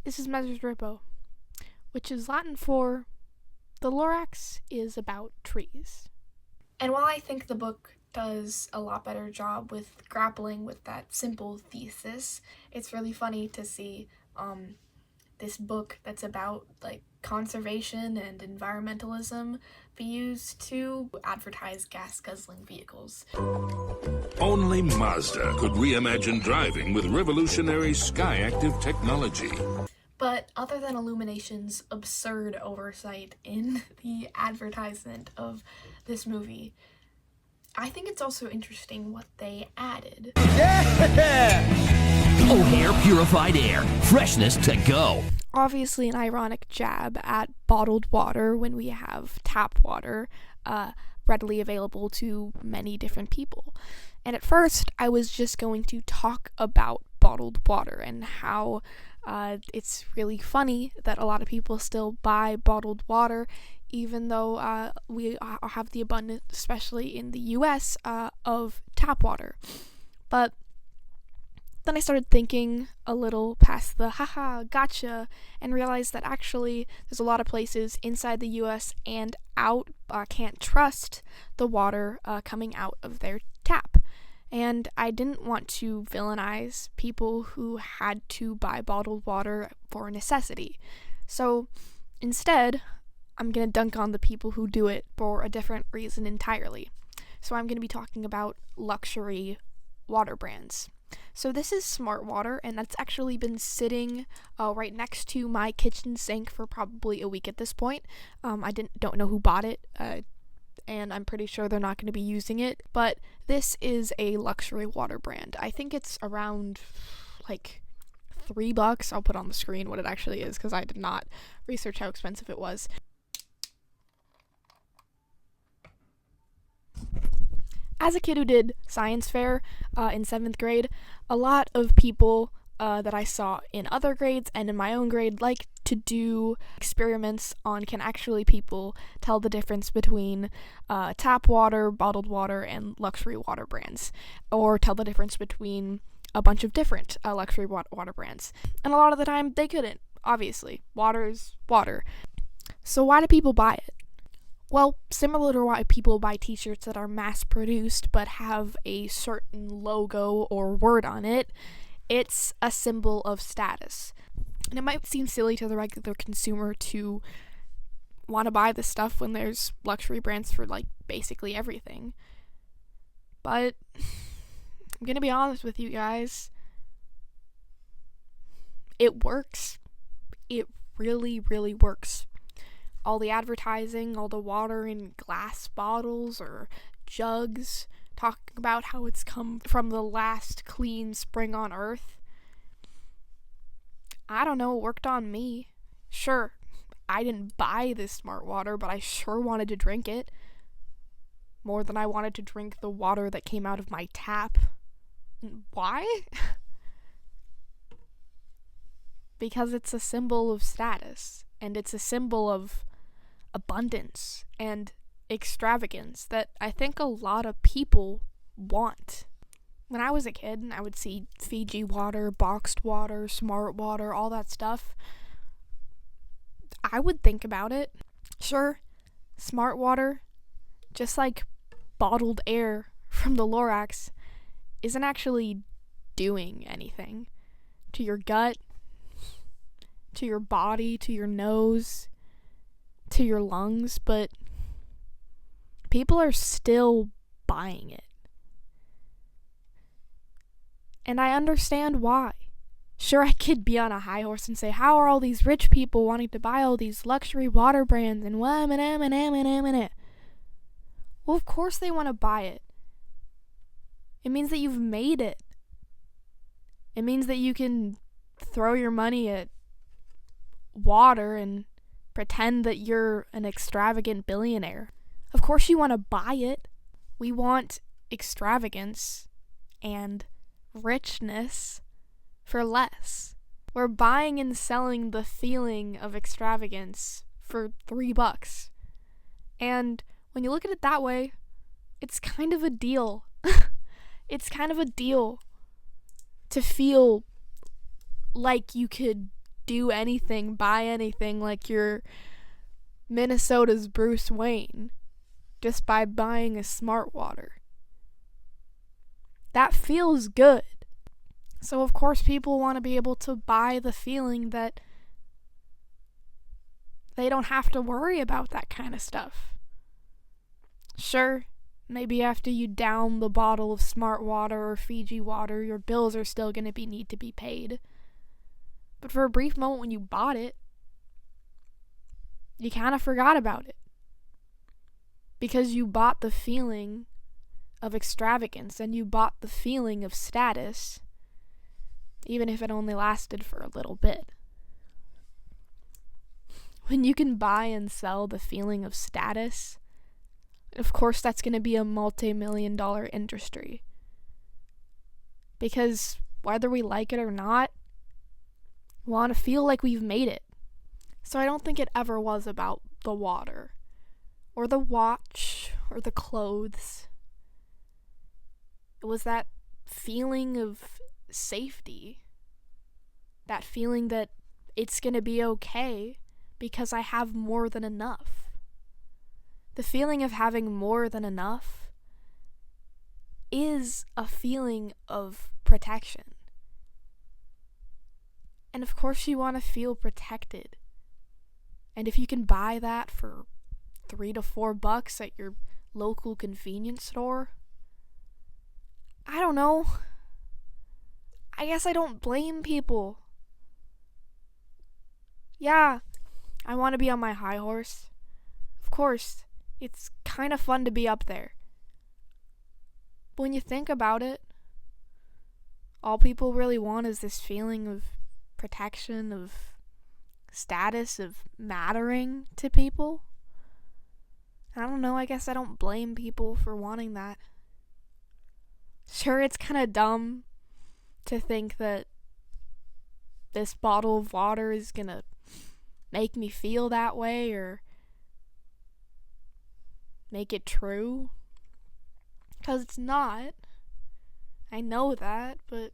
This is Mesotripo, which is Latin for the Lorax is about trees. And while I think the book does a lot better job with grappling with that simple thesis, it's really funny to see this book that's about conservation and environmentalism be used to advertise gas-guzzling vehicles. Only Mazda could reimagine driving with revolutionary Skyactiv technology. But other than Illumination's absurd oversight in the advertisement of this movie, I think it's also interesting what they added. O'Hare Purified Air. Freshness to go. Obviously an ironic jab at bottled water when we have tap water readily available to many different people. And at first, I was just going to talk about bottled water and how it's really funny that a lot of people still buy bottled water, even though we have the abundance, especially in the US, of tap water. But then I started thinking a little past the haha, gotcha, and realized that actually there's a lot of places inside the US and out can't trust the water coming out of their tap. And I didn't want to villainize people who had to buy bottled water for necessity. So instead, I'm going to dunk on the people who do it for a different reason entirely. So I'm going to be talking about luxury water brands. So this is Smart Water, and that's actually been sitting right next to my kitchen sink for probably a week at this point. I don't know who bought it, and I'm pretty sure they're not going to be using it, but this is a luxury water brand. I think it's around $3. I'll put on the screen what it actually is because I did not research how expensive it was. As a kid who did science fair in 7th grade, a lot of people that I saw in other grades and in my own grade like to do experiments on can actually people tell the difference between tap water, bottled water, and luxury water brands, or tell the difference between a bunch of different luxury water brands. And a lot of the time they couldn't, obviously. Water is water. So why do people buy it? Well, similar to why people buy t-shirts that are mass-produced but have a certain logo or word on it, it's a symbol of status. And it might seem silly to the regular consumer to want to buy this stuff when there's luxury brands for, basically everything. But I'm going to be honest with you guys. It works. It really, really works. All the advertising, all the water in glass bottles or jugs, talking about how it's come from the last clean spring on Earth. I don't know, it worked on me. Sure, I didn't buy this Smart Water, but I sure wanted to drink it. More than I wanted to drink the water that came out of my tap. Why? Because it's a symbol of status, and it's a symbol of abundance and extravagance that I think a lot of people want. When I was a kid, I would see Fiji water, boxed water, Smart Water, all that stuff. I would think about it. Sure, Smart Water, just like bottled air from the Lorax, isn't actually doing anything to your gut, to your body, to your nose, to your lungs, but people are still buying it. And I understand why. Sure, I could be on a high horse and say, how are all these rich people wanting to buy all these luxury water brands and Well, of course they want to buy it. It means that you've made it. It means that you can throw your money at water and pretend that you're an extravagant billionaire. Of course you want to buy it. We want extravagance and richness for less. We're buying and selling the feeling of extravagance for $3. And when you look at it that way, it's kind of a deal. It's kind of a deal to feel like you could do anything, buy anything like you're Minnesota's Bruce Wayne just by buying a smart water. That feels good. So of course people want to be able to buy the feeling that they don't have to worry about that kind of stuff. Sure, maybe after you down the bottle of smart water or Fiji water, your bills are still going to need to be paid. But for a brief moment when you bought it, you kind of forgot about it. Because you bought the feeling of extravagance and you bought the feeling of status, even if it only lasted for a little bit. When you can buy and sell the feeling of status, of course that's going to be a multi-million-dollar industry. Because whether we like it or not, we want to feel like we've made it. So I don't think it ever was about the water, or the watch, or the clothes. It was that feeling of safety. That feeling that it's going to be okay because I have more than enough. The feeling of having more than enough is a feeling of protection. And of course you want to feel protected. And if you can buy that for $3 to $4 at your local convenience store, I don't know. I guess I don't blame people. Yeah, I want to be on my high horse. Of course, it's kind of fun to be up there. But when you think about it, all people really want is this feeling of protection, of status, of mattering to people. I don't know, I guess I don't blame people for wanting that. Sure, it's kind of dumb to think that this bottle of water is gonna make me feel that way or make it true. 'Cause it's not. I know that, but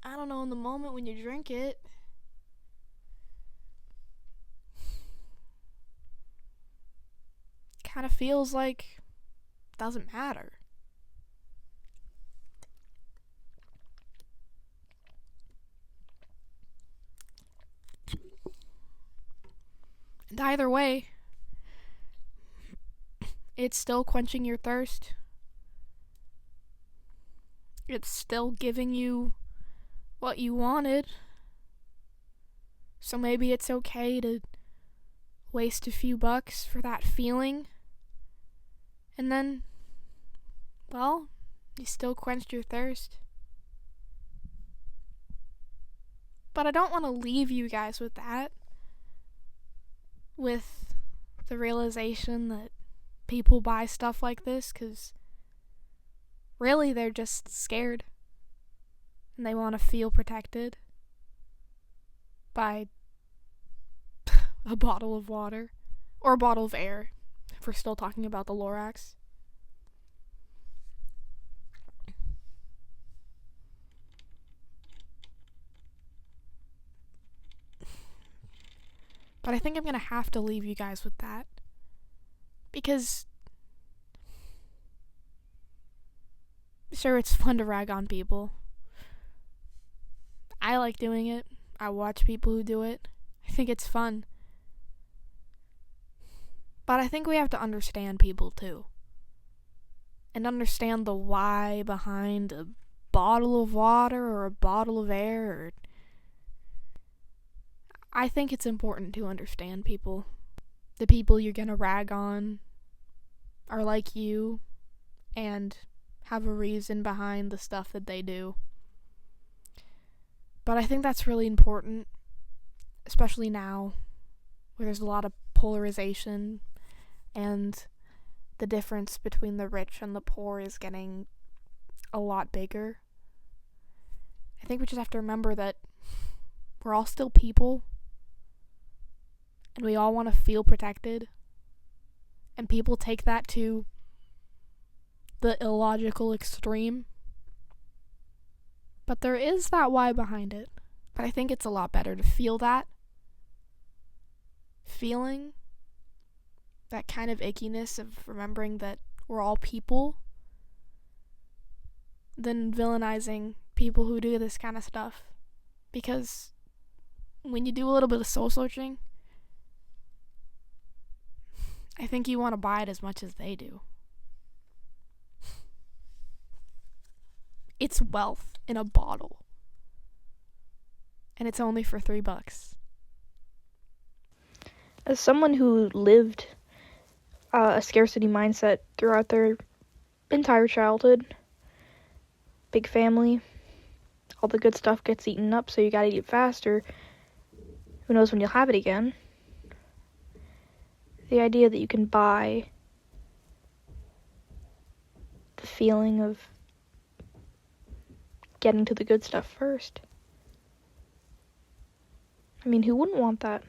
I don't know, in the moment when you drink it, kind of feels like it doesn't matter. And either way, it's still quenching your thirst. It's still giving you what you wanted. So maybe it's okay to waste a few bucks for that feeling. And then, well, you still quenched your thirst. But I don't want to leave you guys with that. With the realization that people buy stuff like this because really they're just scared. And they want to feel protected by a bottle of water. Or a bottle of air, if we're still talking about the Lorax. But I think I'm going to have to leave you guys with that. Because sure, it's fun to rag on people. I like doing it. I watch people who do it. I think it's fun. But I think we have to understand people too. And understand the why behind a bottle of water or a bottle of air. I think it's important to understand people. The people you're gonna rag on are like you and have a reason behind the stuff that they do. But I think that's really important, especially now, where there's a lot of polarization and the difference between the rich and the poor is getting a lot bigger. I think we just have to remember that we're all still people, and we all want to feel protected, and people take that to the illogical extreme. But there is that why behind it. But I think it's a lot better to feel that feeling, that kind of ickiness of remembering that we're all people, than villainizing people who do this kind of stuff. Because when you do a little bit of soul searching, I think you want to buy it as much as they do. It's wealth in a bottle. And it's only for $3. As someone who lived a scarcity mindset throughout their entire childhood, big family, all the good stuff gets eaten up, so you gotta eat it faster. Who knows when you'll have it again? The idea that you can buy the feeling of getting to the good stuff first. I mean, who wouldn't want that?